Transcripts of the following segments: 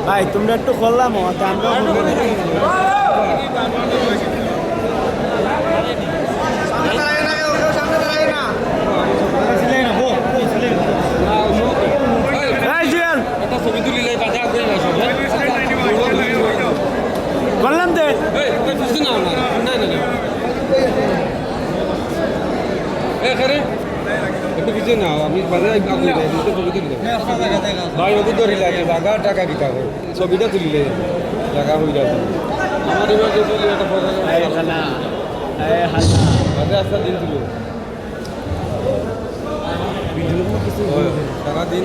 ভাই তোমরা একটু করলাম আমরা করলাম তো না আমি ভাই ওকে ধরি লাগে জায়গা টাকা দিতে হবে ছবিটা তুলিলে জায়গা হয়ে যাবে আমার ইমার্জেন্সি একটা রাস্তা দিন তুলো সারাদিন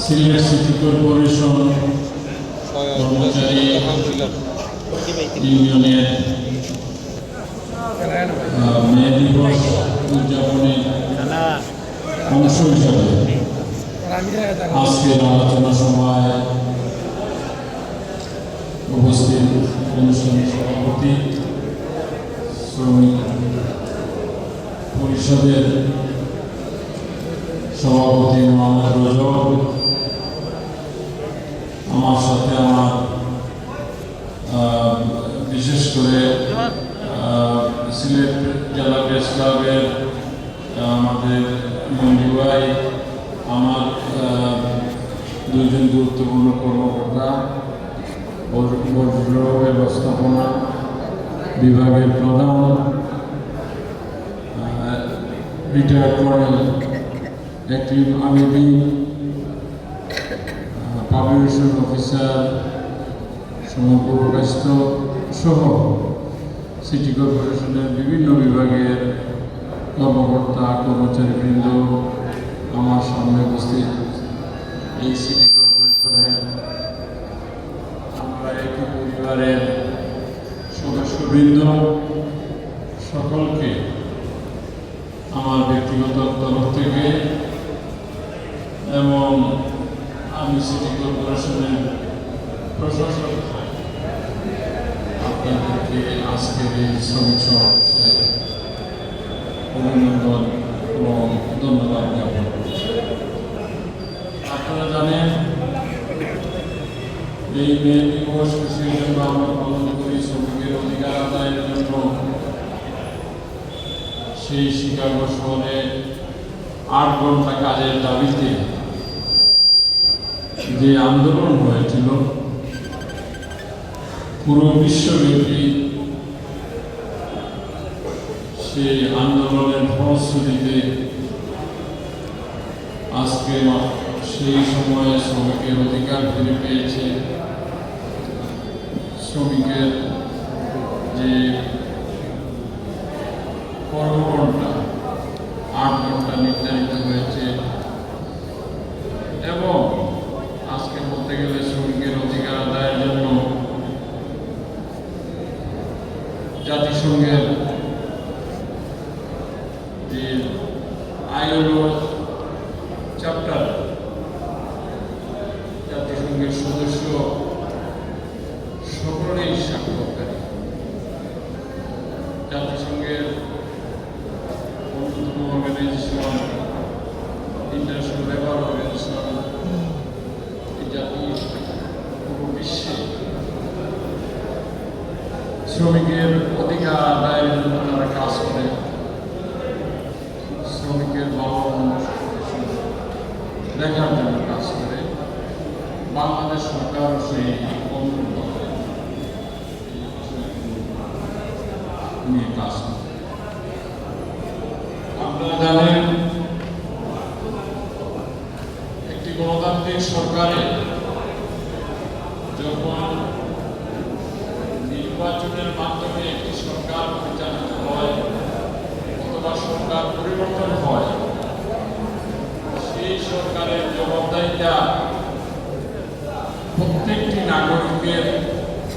সিলেট সিটি কর্পোরেশন কর্মচারী ইউনিয়নের মে দিবস উদযাপনের অংশ হিসাবে আজকের আলোচনা সভায় উপস্থিত অনুষ্ঠানের সভাপতি শ্রমিক পরিষদের সভাপতি মোহাম্মদ রজব, আমার সাথে আমার বিশেষ করে সিলেট জেলা প্রেস ক্লাবের আমাদের মঞ্জু ভাই, আমার দুজন গুরুত্বপূর্ণ কর্মকর্তা, বর্জ্য ব্যবস্থাপনা বিভাগের প্রধান রিটায়ার্ড কর্নেল অ্যাক্টিভ আমিবি, পাবলিকেশন অফিসার সমগ্র প্রকাশিত সহ সিটি কর্পোরেশনের বিভিন্ন বিভাগের কর্মকর্তা কর্মচারীবৃন্দ, আমার সামনে উপস্থিত এই সিটি কর্পোরেশনের আমরা একই পরিবারের সদস্যবৃন্দ, সকলকে আমার ব্যক্তিগত তরফ থেকে এবং আমি সিটি কর্পোরেশনের প্রশাসক আপনাদেরকে আজকের এই শ্রমিক সমাবেশে অভিনন্দন এবং ধন্যবাদ জ্ঞাপন করছি। আপনারা জানেন এই মে দিবস খুশির জন্য আমরা পালন করি শ্রমিকের অধিকার আদায়ের জন্য। সেই শিকাগো শহরে 8 ঘন্টা কাজের দাবিতে যে আন্দোলন হয়েছিল, পুরো বিশ্বব্যাপী সেই আন্দোলনের ফলশ্রুতিতে আজকে সেই সময়ে শ্রমিকের অধিকার ফিরে পেয়েছে। শ্রমিকের যে কর্মঘণ্টা 8 ঘন্টা নির্ধারিত হয়েছে এবং আজকে বলতে গেলে শ্রমিকের অধিকার আদায়ের জন্য জাতিসংঘের যে আইএলও চ্যাপ্টার, জাতিসংঘের সদস্য সকলেই স্বাক্ষরকারী। জাতিসংঘের অন্যতম অর্গানাইজেশন ইন্টারন্যাশনাল লেবার অর্গানাইজেশন, এই জাতি পুরো বিশ্বে শ্রমিকের অধিকার আদায়ের জন্য তারা কাজ করে। শ্রমিকের দেখার জন্য কাজ করে। বাংলাদেশ সরকার সেই অনুরোধ নিয়ে কাজ করে। আপনারা জানেন একটি গণতান্ত্রিক সরকারে যখন নির্বাচনের মাধ্যমে একটি সরকার পরিচালিত হয় অথবা সরকার পরিবর্তন হয়, সেই সরকারের জবাবদাহিতা প্রত্যেকটি নাগরিকের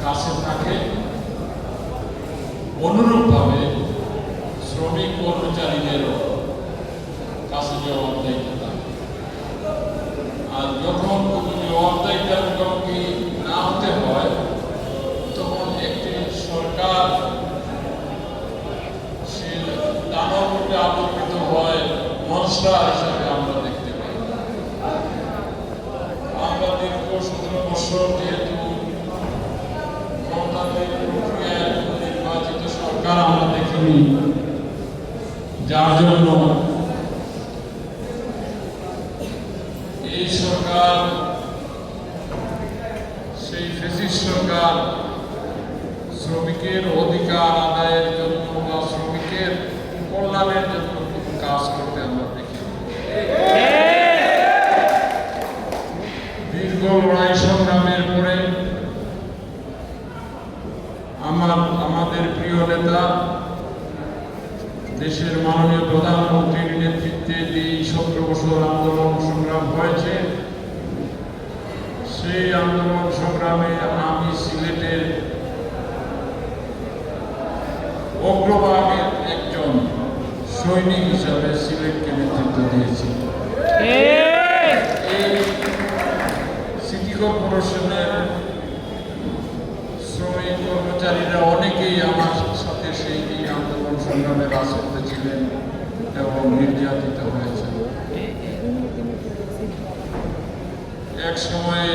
কাছে থাকে। অনুরূপভাবে শ্রমিক কর্মচারীদেরও কাছে জবাবদাহিতা থাকে। আর যখন জবাবদাহিতার মুখোমুখি না হতে হয়, তখন এক নির্বাচিত সরকার আমরা দেখিনি, যার জন্য এই সরকার সেই ফ্যাসিস্ট সরকার শ্রমিকের অধিকার আদায়ের জন্য বা শ্রমিকের কল্যাণের জন্য কোনো কাজ করতে আমরা দেখি। দীর্ঘ লড়াই সংগ্রামের পরে আমাদের প্রিয় নেতা দেশের মাননীয় প্রধানমন্ত্রীর নেতৃত্বে যে 17 বছর আন্দোলন সংগ্রাম হয়েছে, সেই আন্দোলন সংগ্রামে আমি সিলেটের অগ্রভাগের একজন সৈনিক হিসাবে সিলেটকে নেতৃত্ব দিয়েছি। এই সিটি কর্পোরেশনের শ্রমিক কর্মচারীরা অনেকেই আমার সাথে সেই আন্দোলন সংগ্রামে রাজপথে ছিলেন এবং নির্যাতিত হয়েছে। এক সময়ে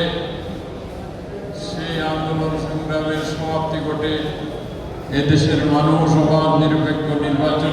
সেই আন্দোলন সংগ্রামের সমাপ্তি ঘটে এদেশের মানুষ অবাধ নিরপেক্ষ নির্বাচনে